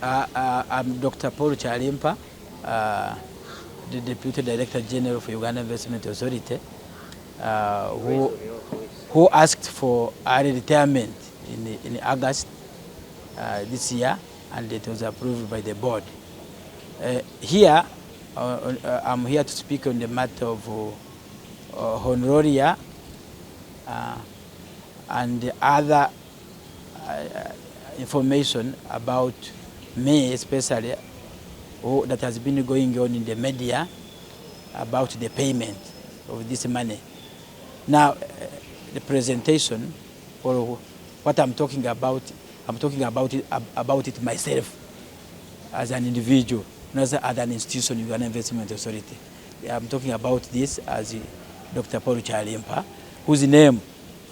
I'm Dr. Paul Chalimpa, the Deputy Director General for Uganda Investment Authority, who asked for early retirement in August this year, and it was approved by the board. Here, I'm here to speak on the matter of honoraria and other information about me, especially that has been going on in the media about the payment of this money. Now, the presentation, or what I'm talking about it myself as an individual, not as an institution, Uganda Investment Authority. I'm talking about this as Dr. Paul Chalimpa, whose name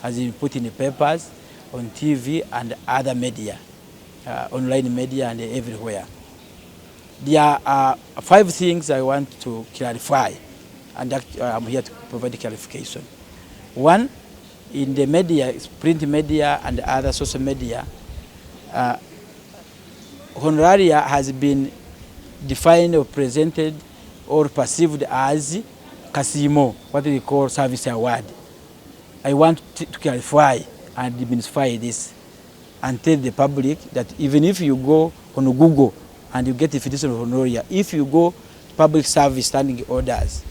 has been put in the papers, on TV and other media, online media and everywhere. There are 5 things I want to clarify, and I'm here to provide clarification. One, in the media, print media and other social media, honoraria has been defined or presented or perceived as Kasimo, what we call service award. I want to clarify and demystify this and tell the public that even if you go on Google and you get definition of honoraria, if you go to public service standing orders,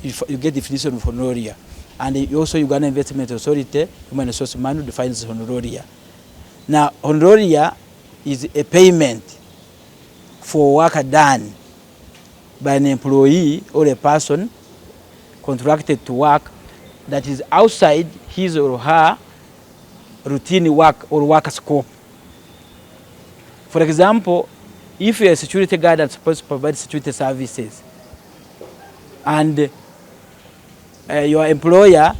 you get definition of honoraria. And also Uganda Investment Authority, Human Resource Manual defines honoraria. Now, honoraria is a payment for work done by an employee or a person contracted to work that is outside his or her routine work or work scope. For example, if you're a security guard that's supposed to provide security services, and your employer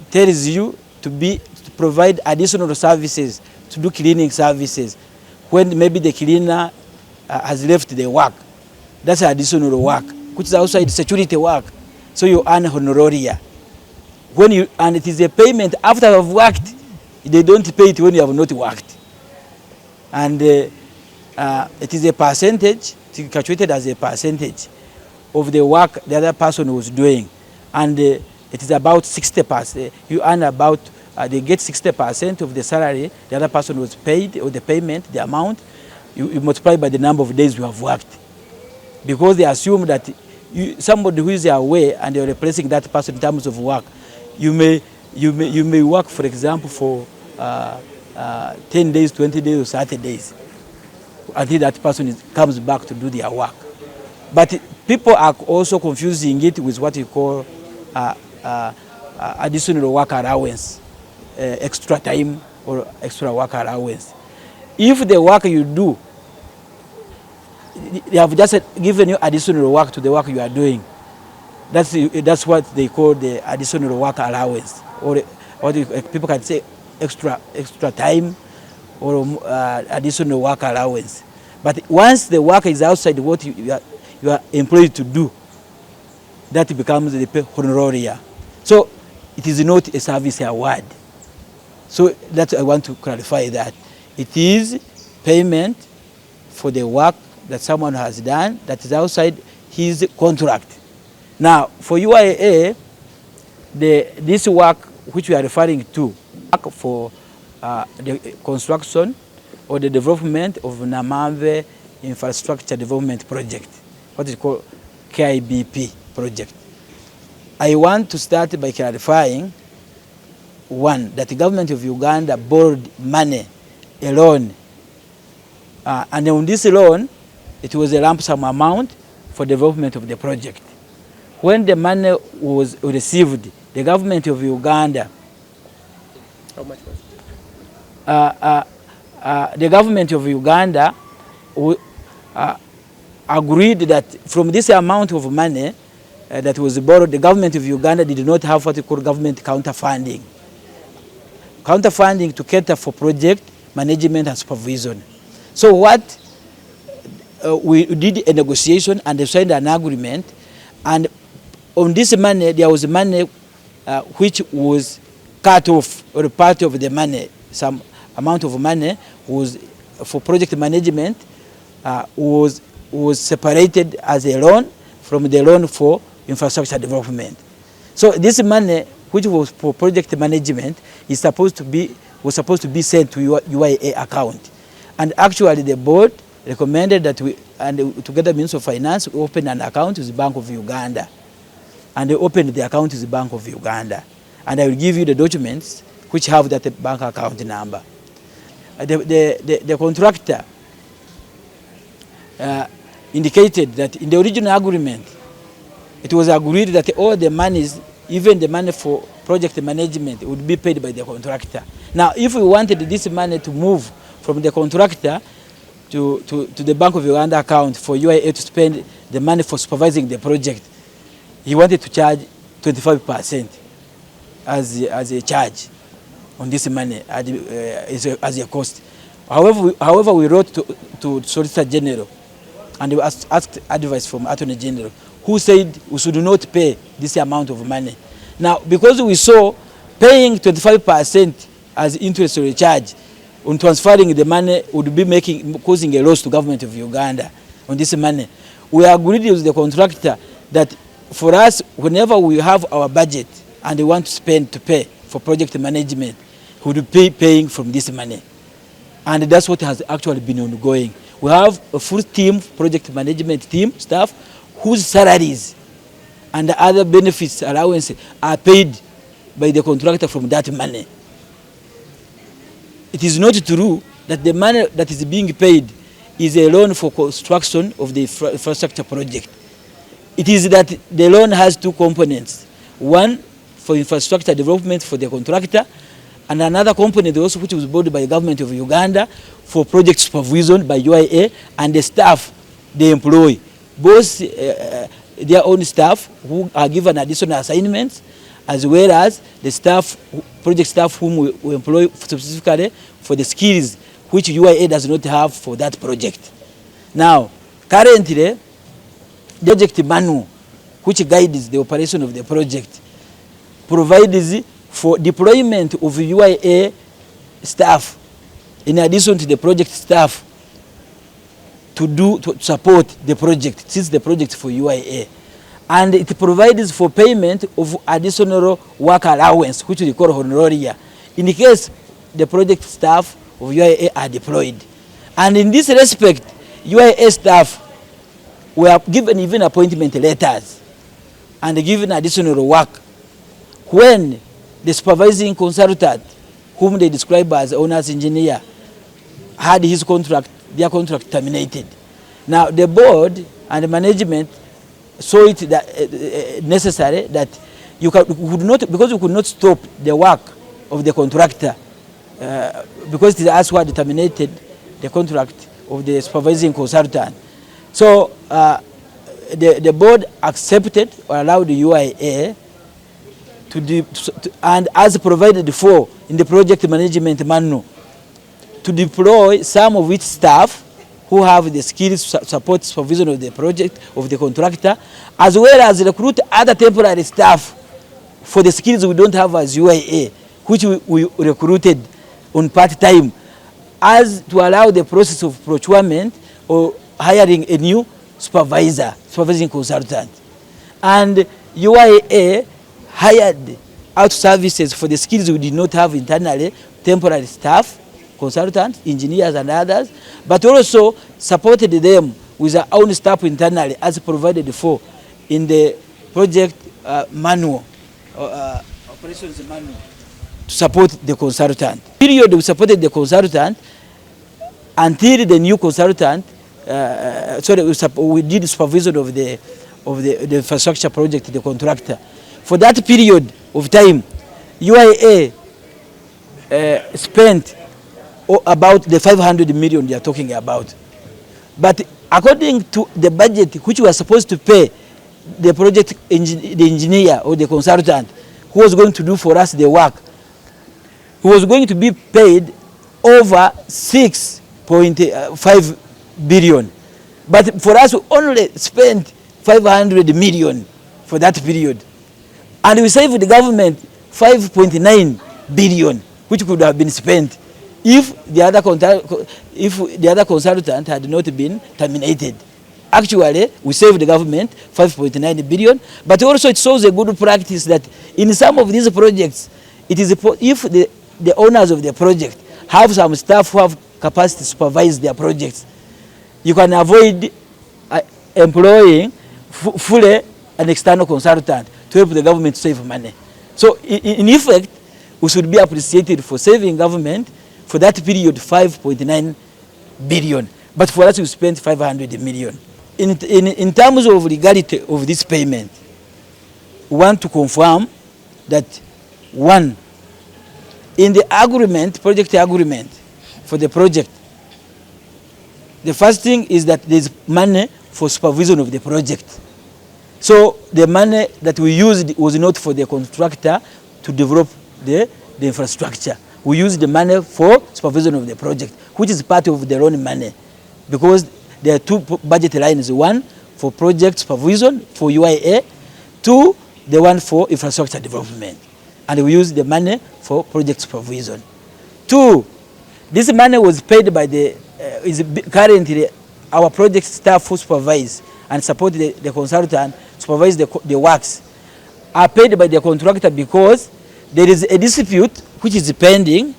tells you to provide additional services, to do cleaning services, when maybe the cleaner has left the work, that's additional work, which is outside security work. So you earn honoraria. And it is a payment after you have worked. They don't pay it when you have not worked. And it is a percentage, it's calculated as a percentage of the work the other person was doing. And it is about 60%. You earn about, they get 60% of the salary the other person was paid, or the payment, the amount, you multiply by the number of days you have worked. Because they assume that somebody who is away and you're replacing that person in terms of work, you may work, for example, for 10 days, 20 days, or 30 days until that person comes back to do their work. But people are also confusing it with what you call additional work allowance, extra time or extra work allowance. If the work you do, they have just given you additional work to the work you are doing, that's what they call the additional work allowance, or people can say extra time or additional work allowance. But once the work is outside what you are employed to do, that becomes the honoraria. So it is not a service award. So that I want to clarify that. It is payment for the work that someone has done that is outside his contract. Now, for UIA, this work which we are referring to, work for the construction or the development of Namave Infrastructure Development Project, what is called KIBP project. I want to start by clarifying, one, that the government of Uganda borrowed money, a loan, and on this loan, it was a lump sum amount for development of the project. When the money was received, the government of Uganda, how much was it? The government of Uganda agreed that from this amount of money that was borrowed, the government of Uganda did not have what we call government counterfunding. Counterfunding to cater for project management and supervision. So what we did a negotiation and they signed an agreement, and on this money there was money which was cut off, or part of the money, some amount of money was for project management was separated as a loan from the loan for infrastructure development. So this money, which was for project management, was supposed to be sent to your UIA account. And actually the board recommended that we, and together with Ministry of Finance, we open an account with the Bank of Uganda. And they opened the account with the Bank of Uganda. And I will give you the documents which have that bank account number. The contractor indicated that in the original agreement, it was agreed that all the monies, even the money for project management, would be paid by the contractor. Now, if we wanted this money to move from the contractor to the Bank of Uganda account for UIA to spend the money for supervising the project, he wanted to charge 25% as a charge on this money as a cost. However, we wrote to Solicitor General and we asked advice from Attorney General, who said we should not pay this amount of money. Now, because we saw paying 25% as interest or charge on transferring the money would be causing a loss to government of Uganda on this money, we agreed with the contractor that for us, whenever we have our budget and we want to pay for project management, we would be paying from this money. And that's what has actually been ongoing. We have a full team, project management team, staff, whose salaries and the other benefits, allowances are paid by the contractor from that money. It is not true that the money that is being paid is a loan for construction of the infrastructure project. It is that the loan has two components. One for infrastructure development for the contractor, and another component also which was bought by the government of Uganda for project supervision by UIA and the staff they employ. Both their own staff who are given additional assignments, as well as the staff, project staff whom we employ specifically for the skills which UIA does not have for that project. Now, currently, the project manual which guides the operation of the project provides for deployment of UIA staff in addition to the project staff to support the project, since the project for UIA. And it provides for payment of additional work allowance, which we call honoraria, in case the project staff of UIA are deployed. And in this respect, UIA staff were given even appointment letters and given additional work when the supervising consultant, whom they describe as owner's engineer, had his contract, their contract terminated. Now the board and the management saw it that, necessary that because you could not stop the work of the contractor because it is us who had terminated the contract of the supervising consultant. So the board accepted or allowed the UIA and as provided for in the project management manual, to deploy some of its staff who have the skills to support supervision of the project of the contractor, as well as recruit other temporary staff for the skills we don't have as UIA, which we recruited on part-time, as to allow the process of procurement or hiring a new supervising consultant. And UIA hired out services for the skills we did not have internally, temporary staff, consultants, engineers and others, but also supported them with their own staff internally as provided for in the project manual, operations manual, to support the consultant. Period we supported the consultant until the new consultant, we did supervision of the infrastructure project, the contractor. For that period of time, UIA spent about the 500 million they are talking about. But according to the budget which we are supposed to pay the project the engineer or the consultant who was going to do for us the work, who was going to be paid over 6.5 billion. But for us, we only spent 500 million for that period. And we saved the government 5.9 billion, which could have been spent if the other consultant had not been terminated. Actually, we saved the government 5.9 billion, but also it shows a good practice that in some of these projects, it is if the owners of the project have some staff who have capacity to supervise their projects, you can avoid employing fully an external consultant to help the government to save money. So in effect, we should be appreciated for saving government for that period 5.9 billion. But for us, we spent 500 million. In terms of legality of this payment, we want to confirm that, one, in the agreement, project agreement for the project, the first thing is that there is money for supervision of the project. So the money that we used was not for the contractor to develop the infrastructure. We used the money for supervision of the project, which is part of their own money, because there are two budget lines: one for project supervision for UIA, two, the one for infrastructure development. And we use the money for project supervision. Two, this money was paid by is currently our project staff who supervise and support the consultant, supervise the works, are paid by the contractor because there is a dispute which is pending,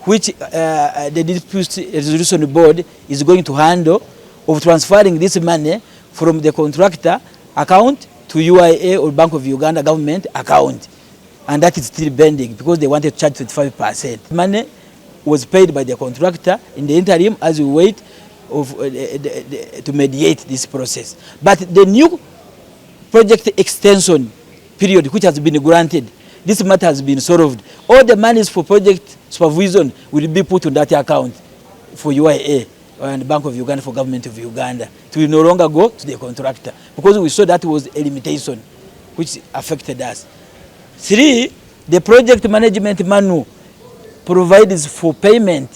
which the Dispute Resolution Board is going to handle, of transferring this money from the contractor account to UIA or Bank of Uganda government account. And that is still pending because they wanted to charge 25%. Money was paid by the contractor in the interim as we wait to mediate this process. But the new project extension period which has been granted, this matter has been solved. All the monies for project supervision will be put on that account for UIA and Bank of Uganda for Government of Uganda. It will no longer go to the contractor because we saw that was a limitation which affected us. Three, the project management manual provides for payment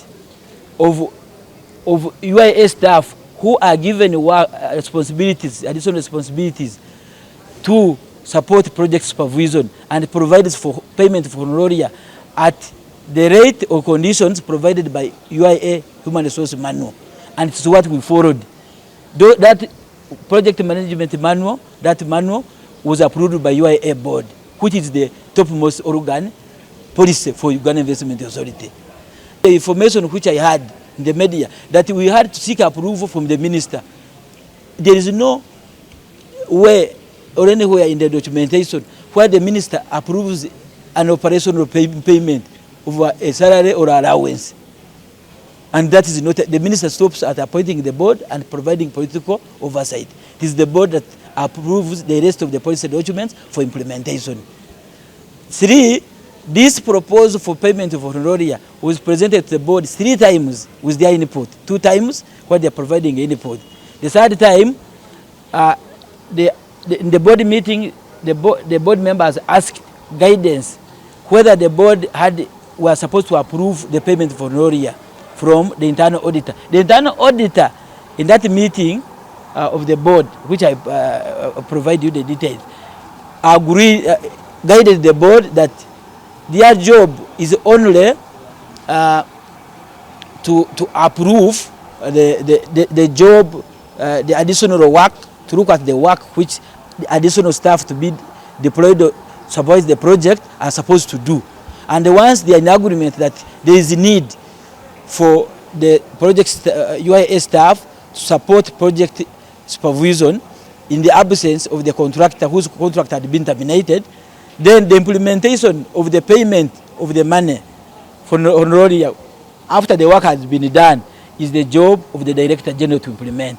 of UIA staff who are given responsibilities, additional responsibilities to support project supervision, and provides for payment for honoraria at the rate or conditions provided by UIA Human Resource Manual. And it's what we followed. That project management manual, that manual was approved by UIA board, which is the topmost organ policy for Uganda Investment Authority. The information which I had in the media that we had to seek approval from the minister, there is no way or anywhere in the documentation where the minister approves an operational payment of a salary or allowance. And that is not, the minister stops at appointing the board and providing political oversight. It is the board that approves the rest of the policy documents for implementation. Three, this proposal for payment of honoraria was presented to the board 3 times with their input. 2 times where they are providing input. The third time, in the board meeting, the board members asked guidance whether the board were supposed to approve the payment of honoraria from the internal auditor. The internal auditor in that meeting of the board, which I provide you the details, guided the board that their job is only to approve the job, the additional work, to look at the work which the additional staff to be deployed to supervise the project are supposed to do. And once they are in agreement that there is a need for the project UIA staff to support project supervision in the absence of the contractor whose contract had been terminated, then the implementation of the payment of the money for honoraria after the work has been done is the job of the Director General to implement.